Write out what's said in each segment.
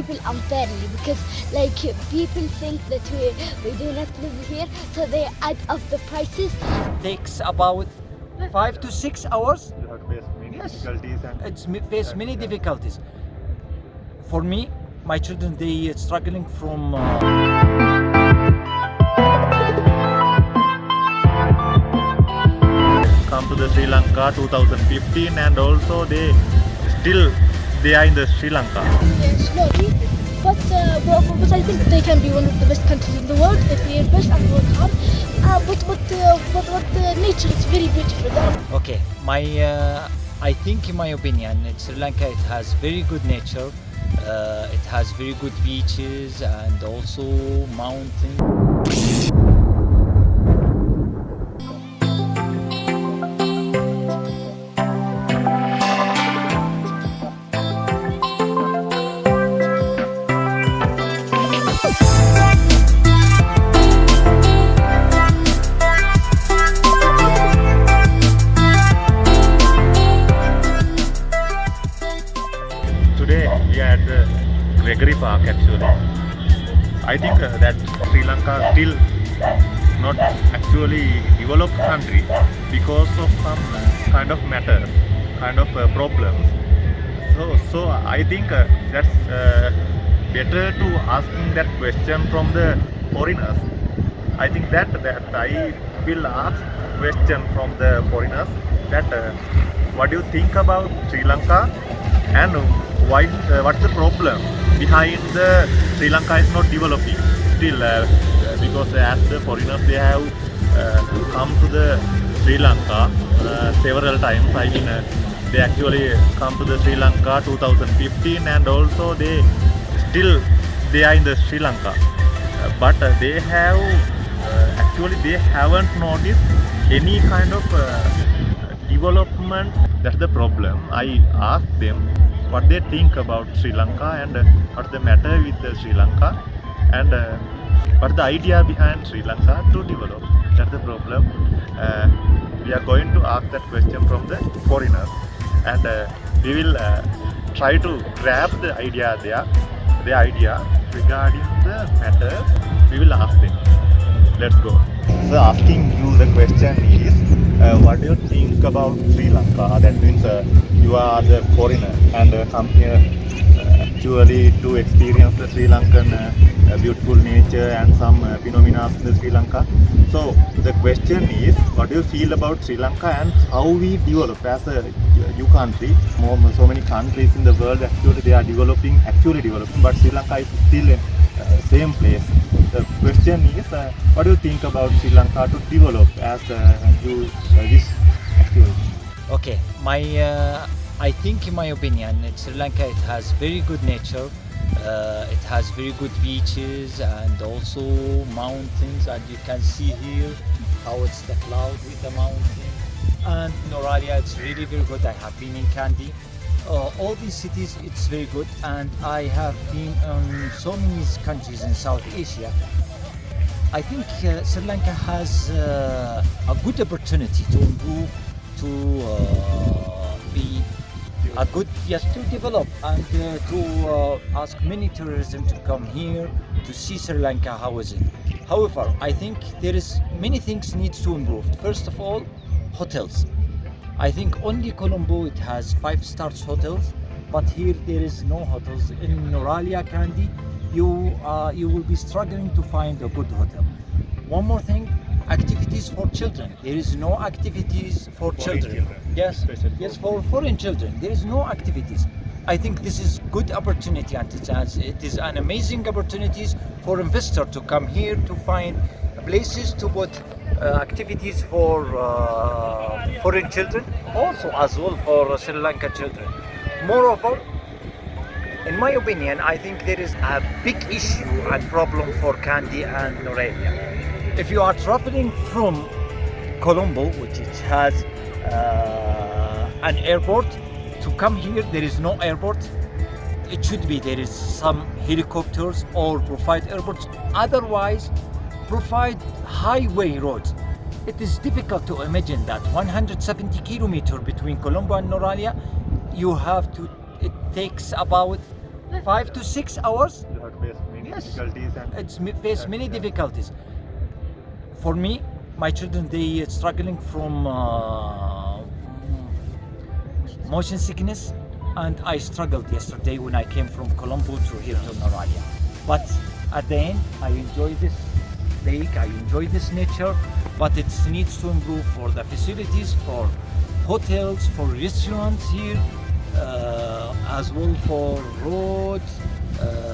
people unfairly because like people think that we do not live here, so they add up the prices. Takes about 5 to 6 hours. You have to face many Yes. difficulties and It's face many difficulties. For me, my children, they struggling from come to the Sri Lanka 2015 and also they are in the Sri Lanka. Slowly, but I think they can be one of the best countries in the world if they invest and work hard. But the nature is very beautiful there. okay. I think, in my opinion, Sri Lanka, it has very good nature. It has very good beaches and also mountains. Today we are at the Gregory Park actually. I think that Sri Lanka still not actually developed country because of some kind of matters, kind of problems. So I think that's better to asking that question from the foreigners. I think that I will ask question from the foreigners that what do you think about Sri Lanka and why what's the problem behind the Sri Lanka is not developing still because as the foreigners they have come to the Sri Lanka several times. I mean they actually come to the Sri Lanka 2015 and also they are in the Sri Lanka but they have actually they haven't noticed any kind of development. That's the problem. I asked them what they think about Sri Lanka and what's the matter with Sri Lanka and what's the idea behind Sri Lanka to develop. That's the problem. We are going to ask that question from the foreigners and we will try to grab the idea regarding the matter. We will ask them. Let's go. So asking you the question is what do you think about Sri Lanka? That means you are the foreigner and come here actually to experience the Sri Lankan beautiful nature and some phenomena in the Sri Lanka. So the question is what do you feel about Sri Lanka and how we develop as a new country? So many countries in the world actually they are developing but Sri Lanka is still same place. The question is what do you think about Sri Lanka to develop as you wish actually? Okay, I think, in my opinion, Sri Lanka, it has very good nature. It has very good beaches and also mountains, and you can see here how it's the cloud with the mountain. And Noralia, it's really very good. I have been in Kandy. All these cities, it's very good, and I have been in so many countries in South Asia. I think Sri Lanka has a good opportunity to improve, to be a good, yes, to develop and to ask many tourism to come here to see Sri Lanka. How is it? However, I think there is many things needs to improve. First of all, hotels. I think only Colombo it has 5-star hotels, but here there is no hotels. In Noralia, Kandy, you will be struggling to find a good hotel. One more thing, activities for children. There is no activities for children. Yes, yes, for foreign children. There is no activities. I think this is good opportunity and it is an amazing opportunities for investor to come here to find places to put activities for foreign children, also as well for Sri Lanka children. Moreover, in my opinion, I think there is a big issue and problem for Kandy and Noralia. If you are traveling from Colombo, which it has an airport, to come here, there is no airport. It should be there is some helicopters or provide airports. Otherwise, provide highway roads. It is difficult to imagine that 170 kilometers between Colombo and Noralia, it takes about 5 to 6 hours. You have to face many Yes. difficulties and It's face many difficulties. For me, my children, they struggling from motion sickness, and I struggled yesterday when I came from Colombo to here to Naralia. But at the end, I enjoy this lake, I enjoy this nature, but it needs to improve for the facilities, for hotels, for restaurants here, as well for roads,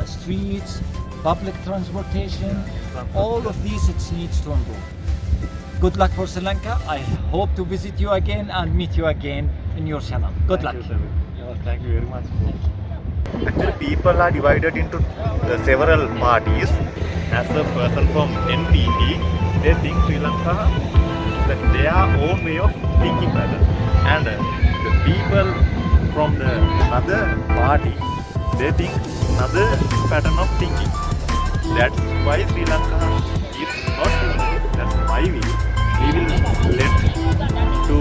streets, public transportation. All of these, it needs to improve. Good luck for Sri Lanka. I hope to visit you again and meet you again in your channel. Good luck. Thank you, sir. Thank you very much. Actually, people are divided into several parties. As a person from NPP, they think Sri Lanka that their own way of thinking better, and the people from the other party, they think another pattern of thinking. That's why Sri Lanka is not good. That's my view. We will let to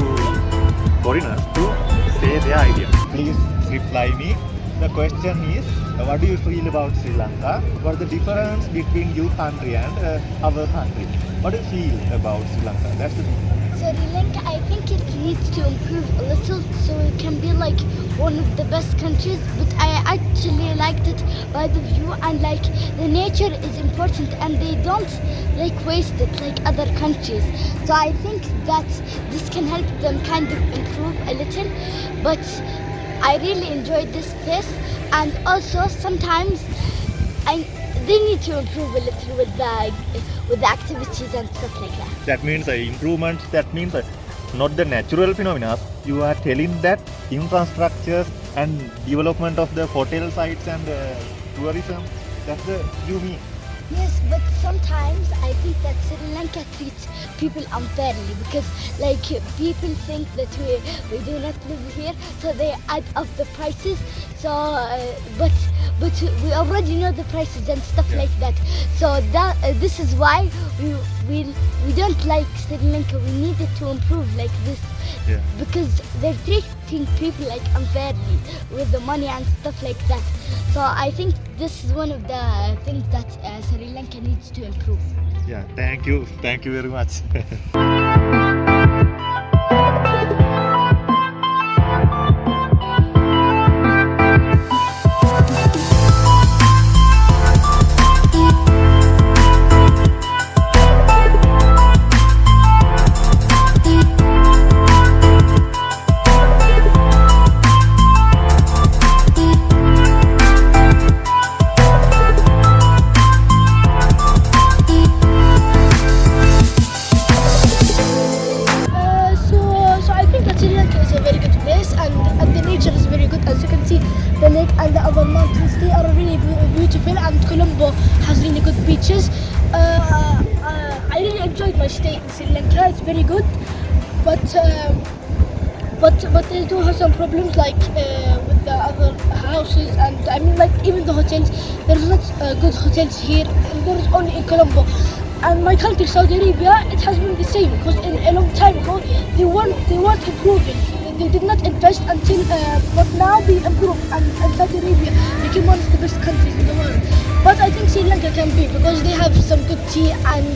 foreigners to say their idea. Please reply me. The question is, what do you feel about Sri Lanka? What is the difference between your country and our country? What do you feel about Sri Lanka? That's the thing. Sri Lanka, I think it needs to improve a little so it can be like one of the best countries. But I actually liked it by the view, and like the nature is important and they don't like waste it like other countries. So I think that this can help them kind of improve a little. But I really enjoyed this place, and also sometimes they need to improve a little with the activities and stuff like that. That means improvements. That means not the natural phenomena. You are telling that infrastructures and development of the hotel sites and tourism. That's the you mean. Yes, but sometimes I think that Sri Lanka treats people unfairly, because like people think that we do not live here, so they add up the prices. So, but we already know the prices and stuff like that. So that this is why we don't like Sri Lanka. We need it to improve like this. Yeah. Because they're treating people like unfairly with the money and stuff like that. So I think this is one of the things that Sri Lanka needs to improve. Yeah. Thank you. Thank you very much. The lake and the other mountains, they are really beautiful, and Colombo has really good beaches. I really enjoyed my stay in Sri Lanka. It's very good, but they do have some problems like with the other houses, and I mean like even the hotels. There's not good hotels here, and there is only in Colombo. And my country, Saudi Arabia, it has been the same, because in a long time ago they weren't improving. They did not invest until, but now they improved, and Saudi Arabia became one of the best countries in the world. But I think Sri Lanka can be, because they have some good tea and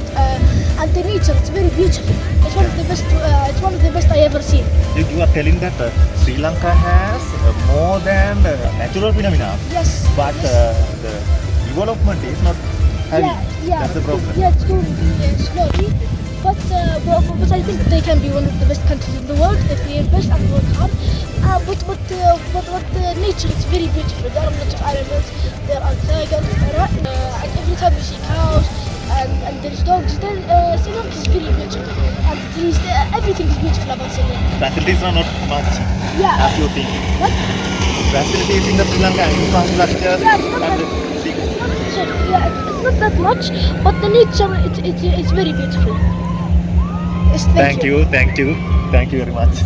the nature. It's very beautiful. It's one of the best. It's one of the best I ever seen. You are telling that Sri Lanka has more than natural phenomena. Yes. But yes. the development is not having. Yeah. That's the problem. Yeah, it's going slowly. But I think they can be one of the best countries in the world if they invest and work hard. But the nature is very beautiful. There are lots of animals. There are tigers. And every time you see cows and there's dogs, then Sri Lanka is very beautiful. And everything is beautiful about Sri Lanka. Facilities are not much. Yeah. As you think. What? Facilities in the Sri Lanka, infrastructure and the things. It's not that much, but the nature it's very beautiful. Yes, Thank you very much.